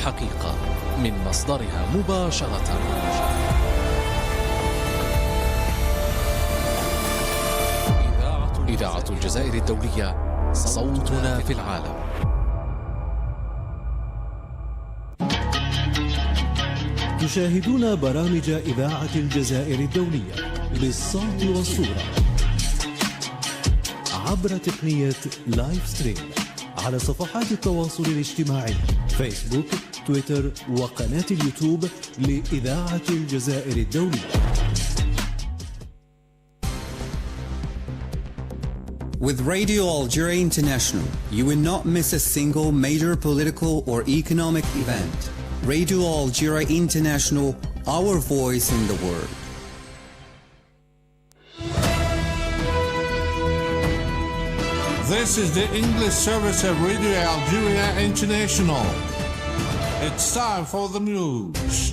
الحقيقة من مصدرها مباشرة. إذاعة الجزائر الدولية، صوتنا في العالم. تشاهدون برامج إذاعة الجزائر الدولية بالصوت والصورة عبر تقنية لايف ستريم على صفحات التواصل الاجتماعي فيسبوك، تويتر وقناة اليوتيوب لإذاعة الجزائر الدولية. With Radio Algeria International, you will not miss a single major political or economic event. Radio Algeria International, our voice in the world. This is the English service of Radio Algeria International. It's time for the news.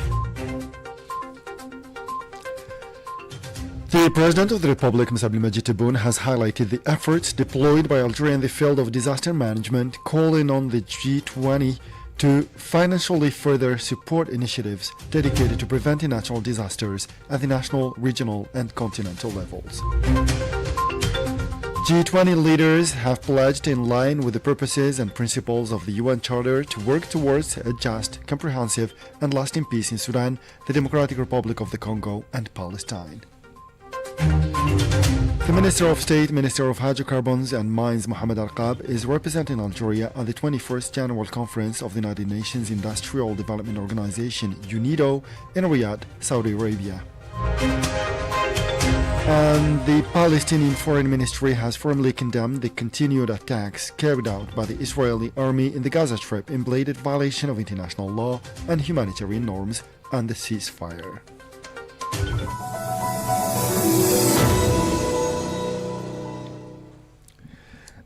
The President of the Republic, Mr. Abdelmadjid Tebboune, has highlighted the efforts deployed by Algeria in the field of disaster management, calling on the G20 to financially further support initiatives dedicated to preventing natural disasters at the national, regional, and continental levels. G20 leaders have pledged, in line with the purposes and principles of the UN Charter, to work towards a just, comprehensive, and lasting peace in Sudan, the Democratic Republic of the Congo, and Palestine. The Minister of State, Minister of Hydrocarbons and Mines, Mohamed Al-Qab, is representing Algeria at the 21st General Conference of the United Nations Industrial Development Organization, UNIDO, in Riyadh, Saudi Arabia. And the Palestinian Foreign Ministry has firmly condemned the continued attacks carried out by the Israeli army in the Gaza Strip in blatant violation of international law and humanitarian norms and the ceasefire.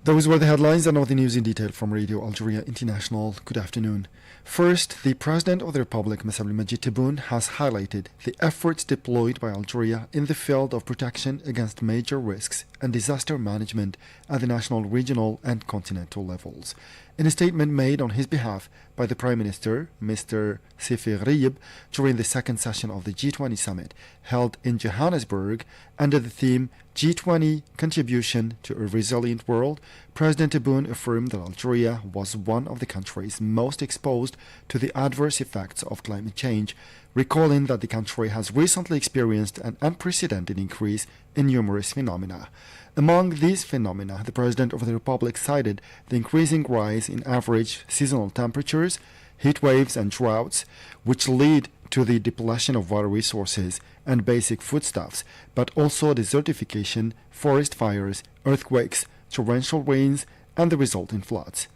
Those were the headlines, and now the news in detail from Radio Algeria International. Good afternoon. First, the President of the Republic, Mr. Abdelmadjid Tebboune, has highlighted the efforts deployed by Algeria in the field of protection against major risks and disaster management at the national, regional, and continental levels. In a statement made on his behalf by the Prime Minister, Mr. Sefi Gharieb, during the second session of the G20 summit held in Johannesburg under the theme G20 Contribution to a Resilient World, President Tebboune affirmed that Algeria was one of the countries most exposed to the adverse effects of climate change, recalling that the country has recently experienced an unprecedented increase in numerous phenomena. Among these phenomena, the President of the Republic cited the increasing rise in average seasonal temperatures, heat waves and droughts, which lead to the depletion of water resources and basic foodstuffs, but also desertification, forest fires, earthquakes, torrential rains, and the resulting floods.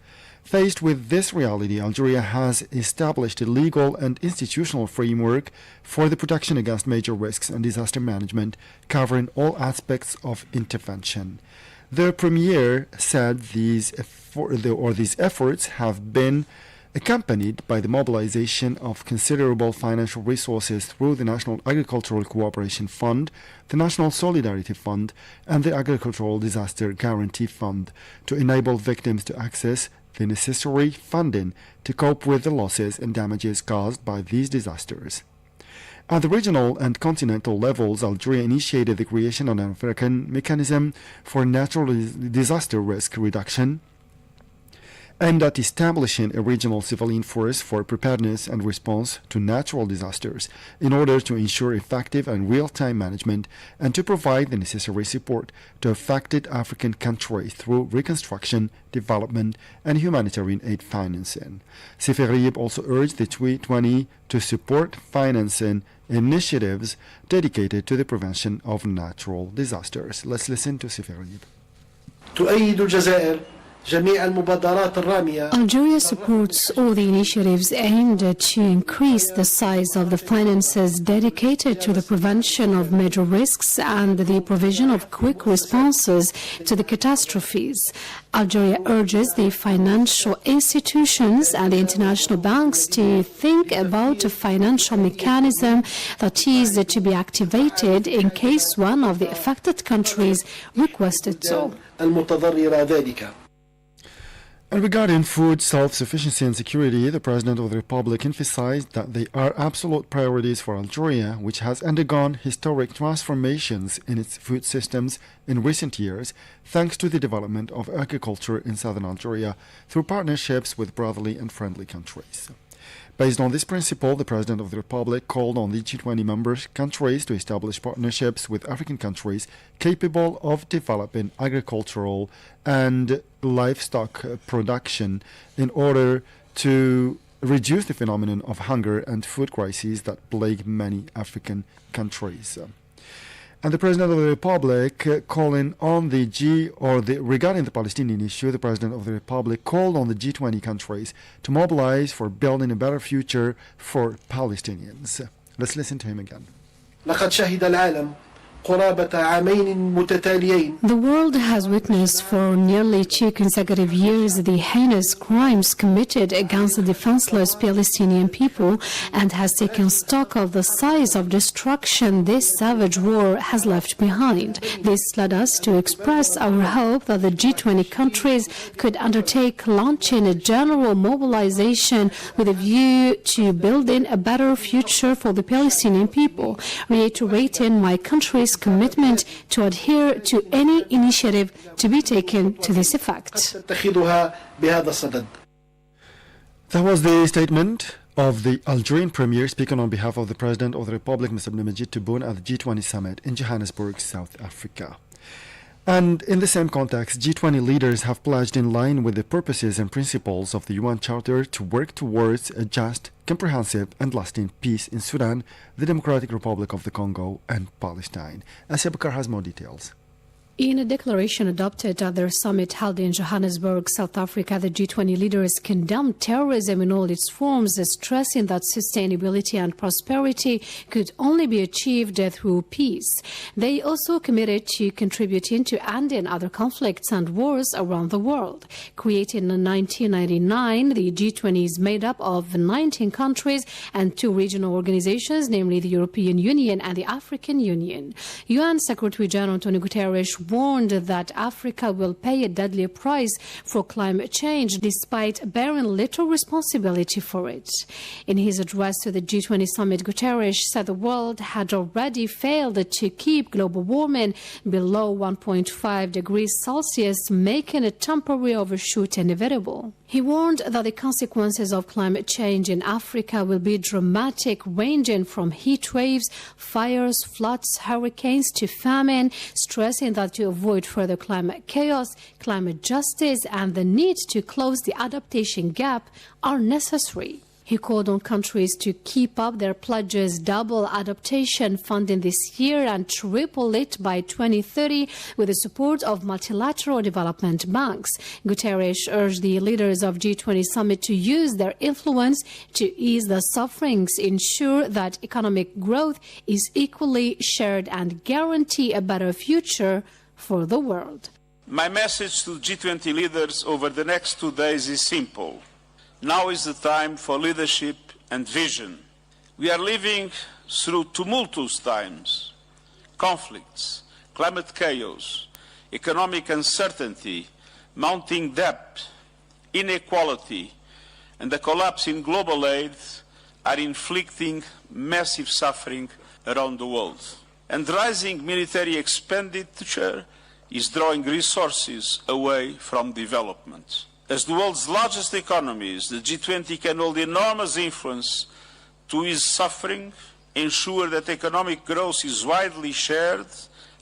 Faced with this reality, Algeria has established a legal and institutional framework for the protection against major risks and disaster management, covering all aspects of intervention. The Premier said these efforts have been accompanied by the mobilization of considerable financial resources through the National Agricultural Cooperation Fund, the National Solidarity Fund, and the Agricultural Disaster Guarantee Fund to enable victims to access the necessary funding to cope with the losses and damages caused by these disasters. At the regional and continental levels, Algeria initiated the creation of an African mechanism for natural disaster risk reduction, aimed at establishing a regional civilian force for preparedness and response to natural disasters in order to ensure effective and real-time management and to provide the necessary support to affected African countries through reconstruction, development, and humanitarian aid financing. Sefi Gharieb also urged the G20 to support financing initiatives dedicated to the prevention of natural disasters. Let's listen to Sefi Gharieb. تؤيد الجزائر Algeria supports all the initiatives aimed to increase the size of the finances dedicated to the prevention of major risks and the provision of quick responses to the catastrophes. Algeria urges the financial institutions and the international banks to think about a financial mechanism that is to be activated in case one of the affected countries requested so. And regarding food self-sufficiency and security, the President of the Republic emphasized that they are absolute priorities for Algeria, which has undergone historic transformations in its food systems in recent years, thanks to the development of agriculture in southern Algeria through partnerships with brotherly and friendly countries. Based on this principle, the President of the Republic called on the G20 member countries to establish partnerships with African countries capable of developing agricultural and livestock production in order to reduce the phenomenon of hunger and food crises that plague many African countries. And the President of the Republic calling on regarding the Palestinian issue, the President of the Republic called on the G20 countries to mobilize for building a better future for Palestinians. Let's listen to him again. لقد شهد العالم قرابة عامين متتاليين. The world has witnessed for nearly 2 consecutive years the heinous crimes committed against the defenseless Palestinian people and has taken stock of the size of destruction this savage war has left behind. This led us to express our hope that the G20 countries could undertake launching a general mobilization with a view to building a better future for the Palestinian people, reiterating my country's commitment to adhere to any initiative to be taken to this effect. تتخذها بهذا الصدد. That was the statement of the Algerian Premier speaking on behalf of the President of the Republic, Mr. Abdelmajid Tebboune, at the G20 summit in Johannesburg, South Africa. And in the same context, G20 leaders have pledged, in line with the purposes and principles of the UN Charter, to work towards a just, comprehensive and lasting peace in Sudan, the Democratic Republic of the Congo and Palestine. Asia Bakar has more details. In a declaration adopted at their summit held in Johannesburg, South Africa, the G20 leaders condemned terrorism in all its forms, stressing that sustainability and prosperity could only be achieved through peace. They also committed to contributing to ending other conflicts and wars around the world. Created in 1999, the G20 is made up of 19 countries and 2 regional organizations, namely the European Union and the African Union. UN Secretary General Antonio Guterres warned that Africa will pay a deadly price for climate change despite bearing little responsibility for it. In his address to the G20 summit, Guterres said the world had already failed to keep global warming below 1.5 degrees Celsius, making a temporary overshoot inevitable. He warned that the consequences of climate change in Africa will be dramatic, ranging from heat waves, fires, floods, hurricanes to famine, stressing that to avoid further climate chaos, climate justice and the need to close the adaptation gap are necessary. He called on countries to keep up their pledges, double adaptation funding this year and triple it by 2030 with the support of multilateral development banks. Guterres urged the leaders of G20 summit to use their influence to ease the sufferings, ensure that economic growth is equally shared and guarantee a better future for the world. My message to G20 leaders over the next 2 days is simple. Now is the time for leadership and vision. We are living through tumultuous times, conflicts, climate chaos, economic uncertainty, mounting debt, inequality, and the collapse in global aid are inflicting massive suffering around the world. And rising military expenditure is drawing resources away from development. As the world's largest economies, the G20 can hold enormous influence to ease suffering, ensure that economic growth is widely shared,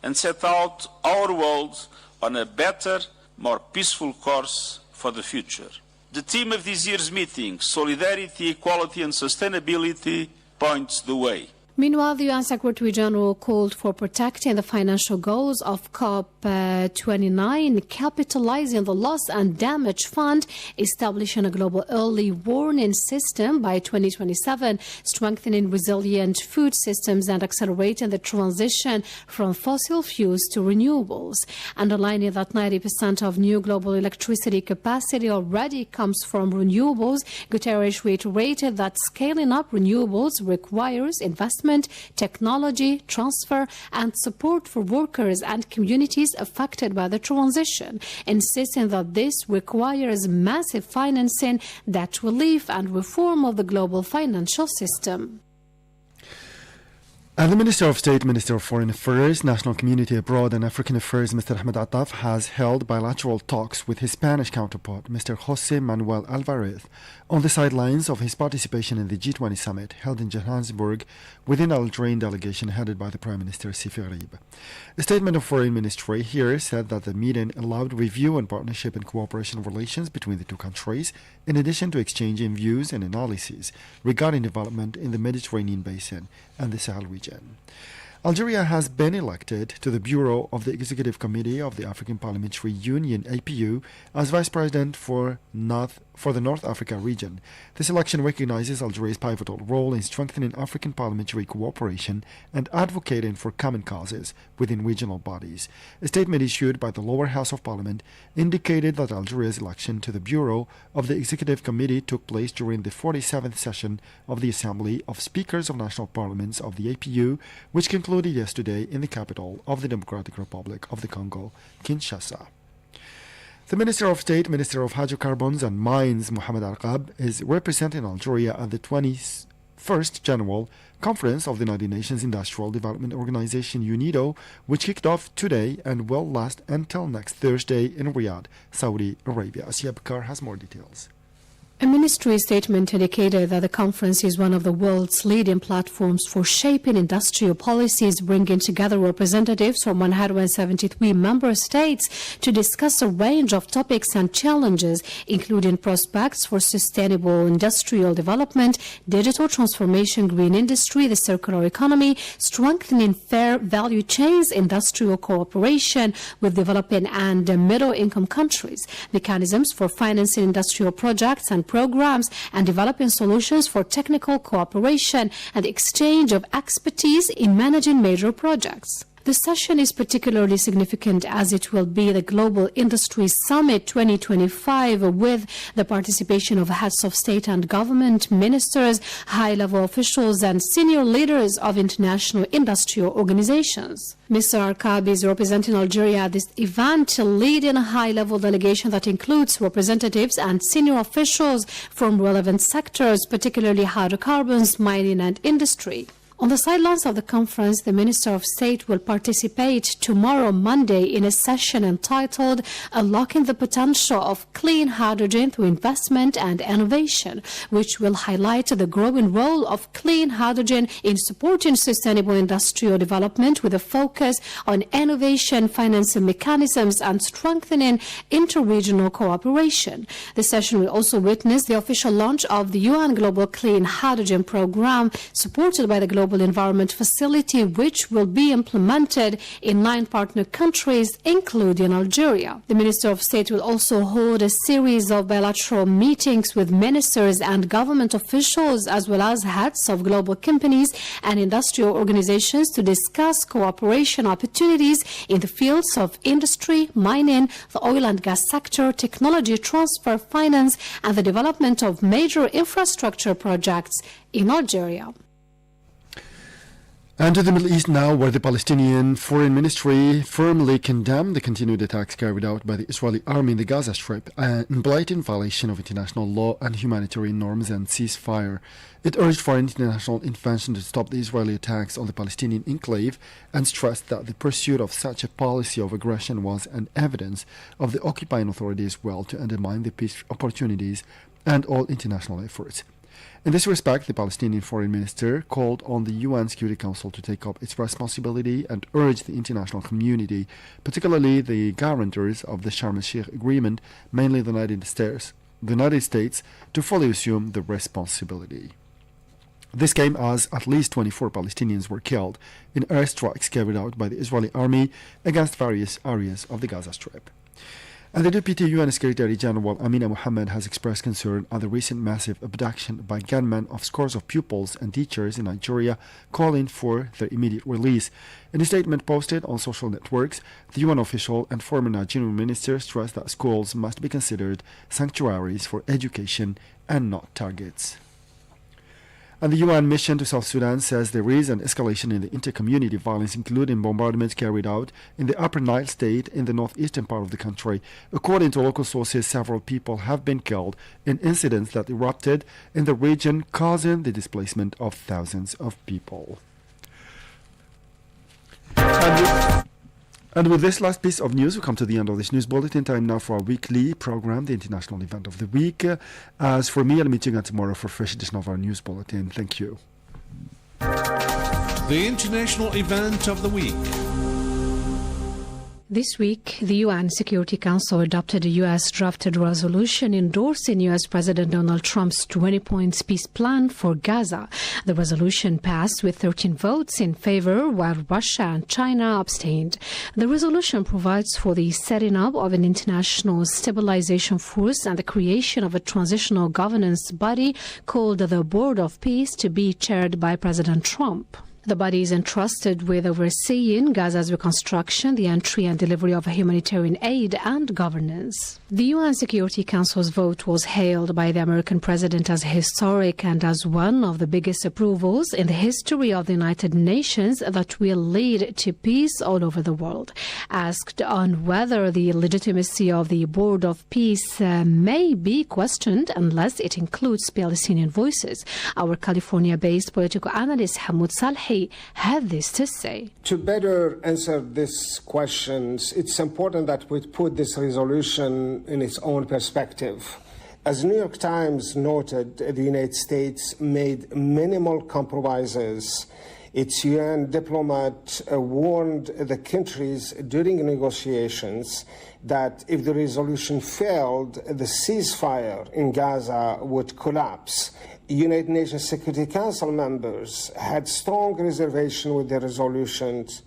and set out our world on a better, more peaceful course for the future. The theme of this year's meeting, Solidarity, Equality and Sustainability, points the way. Meanwhile, the UN Secretary General called for protecting the financial goals of COP29, capitalizing the loss and damage fund, establishing a global early warning system by 2027, strengthening resilient food systems and accelerating the transition from fossil fuels to renewables. Underlining that 90% of new global electricity capacity already comes from renewables, Guterres reiterated that scaling up renewables requires investment development, technology, transfer, and support for workers and communities affected by the transition, insisting that this requires massive financing that will relief and reform of the global financial system. And the Minister of State, Minister of Foreign Affairs, National Community Abroad and African Affairs, Mr. Ahmed Attaf, has held bilateral talks with his Spanish counterpart, Mr. Jose Manuel Alvarez, on the sidelines of his participation in the G20 summit held in Johannesburg within an Algerian delegation headed by the Prime Minister Sifi Gharib. A statement of Foreign Ministry here said that the meeting allowed review on partnership and cooperation relations between the two countries, in addition to exchanging views and analyses regarding development in the Mediterranean basin and the Sahel region. Algeria has been elected to the Bureau of the Executive Committee of the African Parliamentary Union, APU, as Vice President for the North Africa region. This election recognizes Algeria's pivotal role in strengthening African parliamentary cooperation and advocating for common causes within regional bodies. A statement issued by the lower house of parliament indicated that Algeria's election to the Bureau of the Executive Committee took place during the 47th session of the Assembly of Speakers of National Parliaments of the APU, which concluded yesterday in the capital of the Democratic Republic of the Congo, Kinshasa. The Minister of State, Minister of Hydrocarbons and Mines, Mohamed Arqab, is representing Algeria at the 21st General Conference of the United Nations Industrial Development Organization, UNIDO, which kicked off today and will last until next Thursday in Riyadh, Saudi Arabia. Asiya Bakar has more details. A ministry statement indicated that the conference is one of the world's leading platforms for shaping industrial policies, bringing together representatives from 173 member states to discuss a range of topics and challenges, including prospects for sustainable industrial development, digital transformation, green industry, the circular economy, strengthening fair value chains, industrial cooperation with developing and middle-income countries, mechanisms for financing industrial projects and programs, and developing solutions for technical cooperation and exchange of expertise in managing major projects. The session is particularly significant as it will be the Global Industry Summit 2025 with the participation of heads of state and government, ministers, high-level officials and senior leaders of international industrial organizations. Mr. Arqab is representing Algeria at this event, leading a high-level delegation that includes representatives and senior officials from relevant sectors, particularly hydrocarbons, mining and industry. On the sidelines of the conference, the Minister of State will participate tomorrow, Monday, in a session entitled Unlocking the Potential of Clean Hydrogen Through Investment and Innovation, which will highlight the growing role of clean hydrogen in supporting sustainable industrial development with a focus on innovation, financing mechanisms, and strengthening interregional cooperation. The session will also witness the official launch of the UN Global Clean Hydrogen Program, supported by the Global Environment Facility, which will be implemented in 9 partner countries, including Algeria. The Minister of State will also hold a series of bilateral meetings with ministers and government officials, as well as heads of global companies and industrial organizations, to discuss cooperation opportunities in the fields of industry, mining, the oil and gas sector, technology transfer, finance, and the development of major infrastructure projects in Algeria. And to the Middle East now, where the Palestinian Foreign Ministry firmly condemned the continued attacks carried out by the Israeli army in the Gaza Strip in blatant violation of international law and humanitarian norms and ceasefire. It urged for international intervention to stop the Israeli attacks on the Palestinian enclave and stressed that the pursuit of such a policy of aggression was an evidence of the occupying authorities' will to undermine the peace opportunities and all international efforts. In this respect, the Palestinian Foreign Minister called on the UN Security Council to take up its responsibility and urged the international community, particularly the guarantors of the Sharm el-Sheikh Agreement, mainly the United States, to fully assume the responsibility. This came as at least 24 Palestinians were killed in airstrikes carried out by the Israeli army against various areas of the Gaza Strip. And the Deputy UN Secretary General Amina Mohammed has expressed concern at the recent massive abduction by gunmen of scores of pupils and teachers in Nigeria, calling for their immediate release. In a statement posted on social networks, the UN official and former Nigerian minister stressed that schools must be considered sanctuaries for education and not targets. And the UN mission to South Sudan says there is an escalation in the inter-community violence, including bombardments carried out in the Upper Nile state in the northeastern part of the country. According to local sources, several people have been killed in incidents that erupted in the region, causing the displacement of thousands of people. And with this last piece of news, we come to the end of this news bulletin. Time now for our weekly program, the International Event of the Week. As for me, I'll meet you again tomorrow for a fresh edition of our news bulletin. Thank you. The International Event of the Week. This week, the UN Security Council adopted a U.S. drafted resolution endorsing U.S. President Donald Trump's 20-point peace plan for Gaza. The resolution passed with 13 votes in favor, while Russia and China abstained. The resolution provides for the setting up of an international stabilization force and the creation of a transitional governance body called the Board of Peace, to be chaired by President Trump. The body is entrusted with overseeing Gaza's reconstruction, the entry and delivery of humanitarian aid, and governance. The UN Security Council's vote was hailed by the American president as historic and as one of the biggest approvals in the history of the United Nations that will lead to peace all over the world. Asked on whether the legitimacy of the Board of Peace may be questioned unless it includes Palestinian voices, our California-based political analyst Hamoud Salhi had this to say. To better answer these questions, it's important that we put this resolution in its own perspective. As New York Times noted, the United States made minimal compromises. Its UN diplomat warned the countries during negotiations that if the resolution failed, the ceasefire in Gaza would collapse. United Nations Security Council members had strong reservation with the resolutions,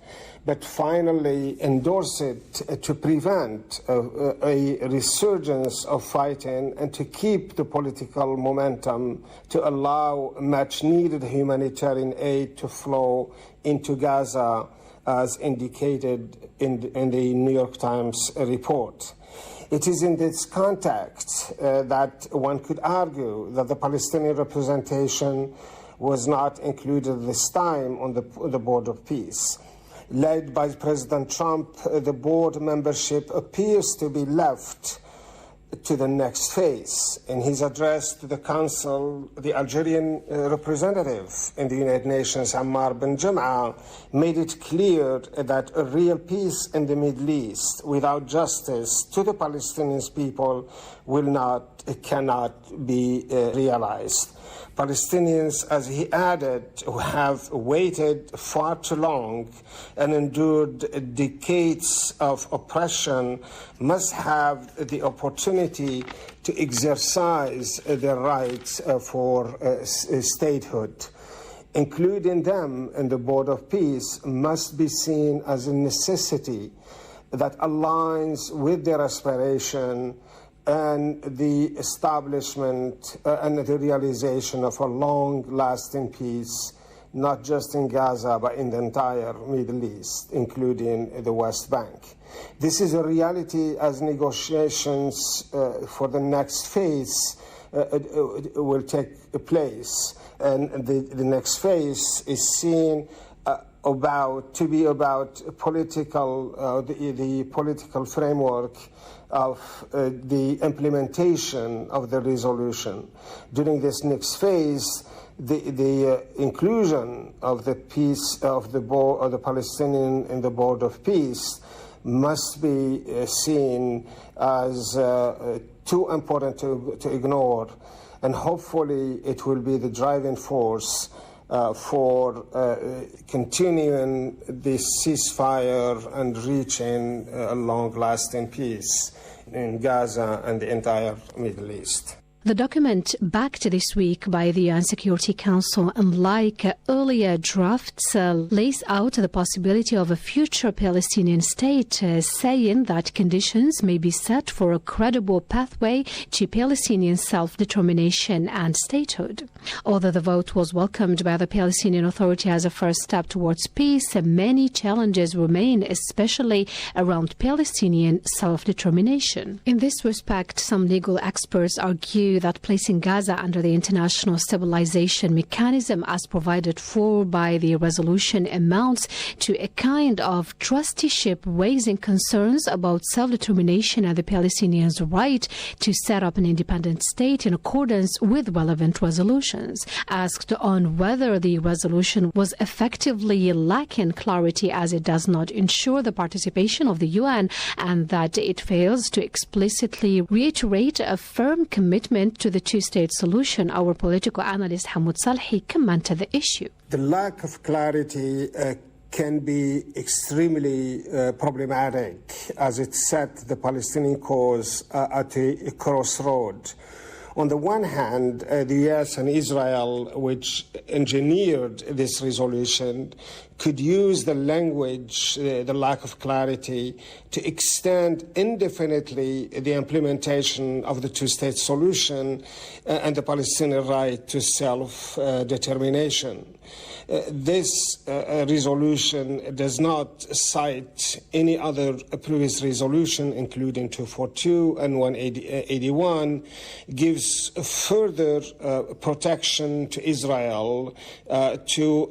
but finally endorsed it to prevent a resurgence of fighting and to keep the political momentum to allow much-needed humanitarian aid to flow into Gaza, as indicated in the New York Times report. It is in this context that one could argue that the Palestinian representation was not included this time on the Board of Peace. Led by President Trump, the board membership appears to be left to the next phase. In his address to the Council, the Algerian representative in the United Nations, Ammar Ben Jum'a, made it clear that a real peace in the Middle East without justice to the Palestinian people cannot be realized. Palestinians, as he added, who have waited far too long and endured decades of oppression, must have the opportunity to exercise their rights for statehood. Including them in the Board of Peace must be seen as a necessity that aligns with their aspiration and the establishment and the realization of a long-lasting peace, not just in Gaza, but in the entire Middle East, including the West Bank. This is a reality as negotiations for the next phase will take place. And the next phase is seen to be about political, the political framework of the implementation of the resolution. During this next phase, the inclusion of the peace of the Palestinian in the Board of Peace must be seen as too important to ignore, and hopefully it will be the driving force for continuing this ceasefire and reaching a long-lasting peace in Gaza and the entire Middle East. The document backed this week by the UN Security Council, unlike earlier drafts, lays out the possibility of a future Palestinian state, saying that conditions may be set for a credible pathway to Palestinian self-determination and statehood. Although the vote was welcomed by the Palestinian Authority as a first step towards peace, many challenges remain, especially around Palestinian self-determination. In this respect, some legal experts argue argue that placing Gaza under the international stabilization mechanism as provided for by the resolution amounts to a kind of trusteeship, raising concerns about self-determination and the Palestinians' right to set up an independent state in accordance with relevant resolutions. Asked on whether the resolution was effectively lacking clarity as it does not ensure the participation of the UN and that it fails to explicitly reiterate a firm commitment to the two-state solution, our political analyst Hamoud Salhi commented the issue. The lack of clarity can be extremely problematic as it set the Palestinian cause at a crossroad. On the one hand, the US and Israel, which engineered this resolution, could use the language, the lack of clarity, to extend indefinitely the implementation of the two-state solution and the Palestinian right to self-determination. This resolution does not cite any other previous resolution, including 242 and 181, gives further protection to Israel to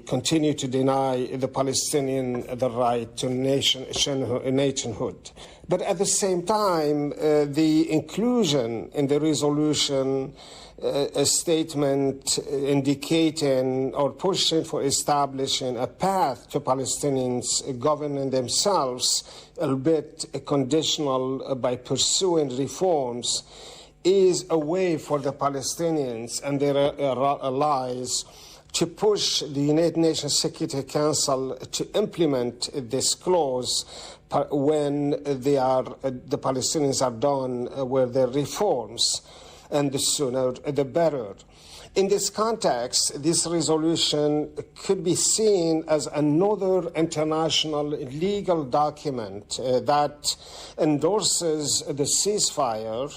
continue to deny the Palestinian the right to nationhood. But at the same time, the inclusion in the resolution a statement indicating or pushing for establishing a path to Palestinians governing themselves, albeit conditional by pursuing reforms, is a way for the Palestinians and their allies to push the United Nations Security Council to implement this clause when the Palestinians are done with their reforms. And the sooner the better. In this context, this resolution could be seen as another international legal document that endorses the ceasefire,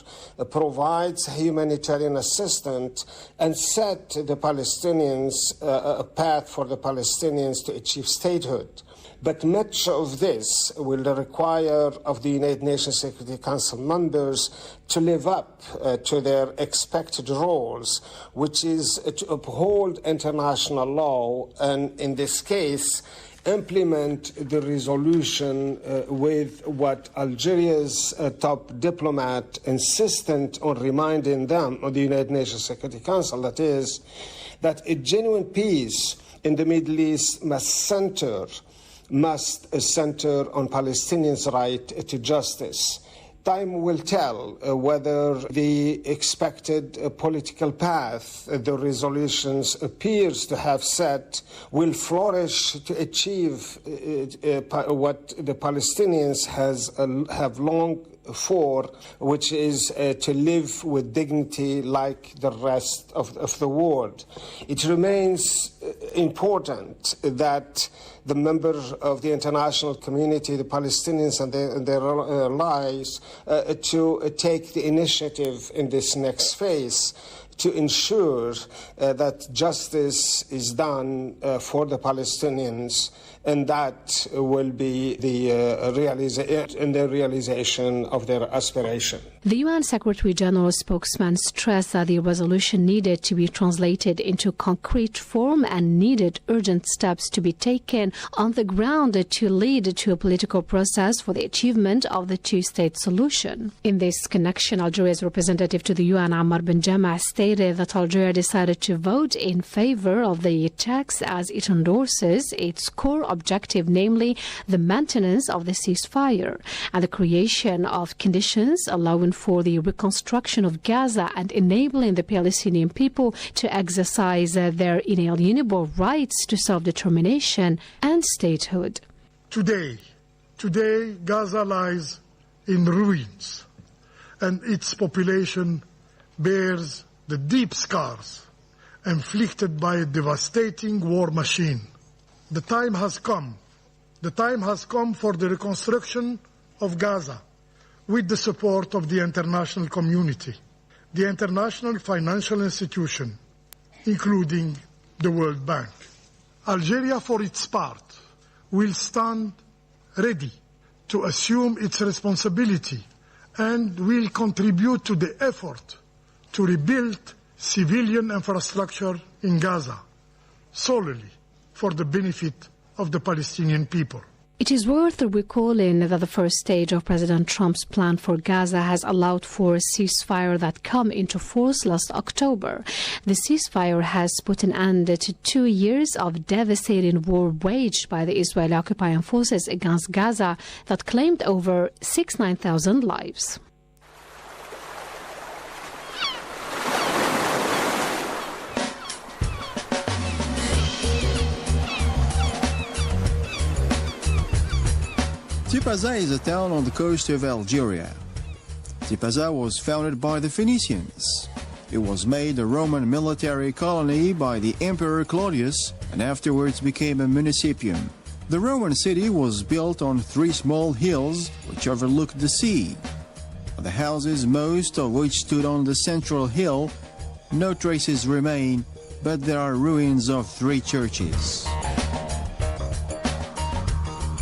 provides humanitarian assistance, and set the Palestinians a path for the Palestinians to achieve statehood. But much of this will require of the United Nations Security Council members to live up to their expected roles, which is to uphold international law and, in this case, implement the resolution with what Algeria's top diplomat insisted on reminding them of the United Nations Security Council, that is, that a genuine peace in the Middle East must center on Palestinians' right to justice. Time will tell whether the expected political path the resolutions appears to have set will flourish to achieve what the Palestinians have long for, which is to live with dignity like the rest of the world. It remains important that the members of the international community, the Palestinians and their allies, to take the initiative in this next phase to ensure that justice is done for the Palestinians, and that will be the realization of their aspiration. The UN Secretary General spokesman stressed that the resolution needed to be translated into concrete form and needed urgent steps to be taken on the ground to lead to a political process for the achievement of the two-state solution. In this connection, Algeria's representative to the UN, Ammar Ben Jama, stated that Algeria decided to vote in favor of the text as it endorses its core objective, namely the maintenance of the ceasefire and the creation of conditions allowing for the reconstruction of Gaza and enabling the Palestinian people to exercise their inalienable rights to self-determination and statehood. Today, Gaza lies in ruins, and its population bears the deep scars inflicted by a devastating war machine. The time has come. The time has come for the reconstruction of Gaza with the support of the international community, the international financial institution, including the World Bank. Algeria, for its part, will stand ready to assume its responsibility and will contribute to the effort to rebuild civilian infrastructure in Gaza solely for the benefit of the Palestinian people. It is worth recalling that the first stage of President Trump's plan for Gaza has allowed for a ceasefire that came into force last October. The ceasefire has put an end to 2 years of devastating war waged by the Israeli occupying forces against Gaza that claimed over 69,000 lives. Tipaza is a town on the coast of Algeria. Tipaza was founded by the Phoenicians. It was made a Roman military colony by the Emperor Claudius and afterwards became a municipium. The Roman city was built on 3 small hills which overlooked the sea. Of the houses, most of which stood on the central hill, no traces remain, but there are ruins of 3 churches.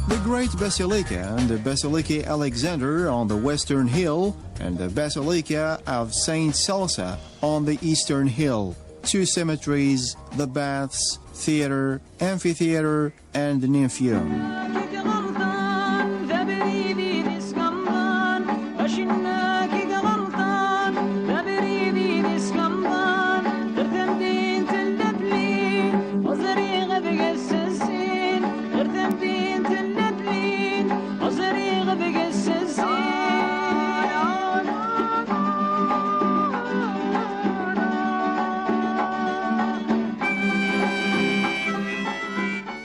The Great Basilica and the Basilica Alexander on the western hill and the Basilica of Saint Salsa on the eastern hill. 2 cemeteries, the baths, theater, amphitheater, and the nympheum.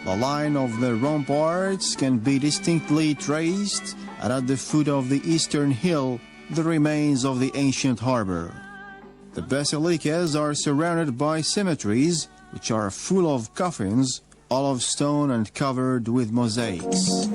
The line of the ramparts can be distinctly traced, and at the foot of the eastern hill, the remains of the ancient harbor. The basilicas are surrounded by cemeteries, which are full of coffins, all of stone and covered with mosaics.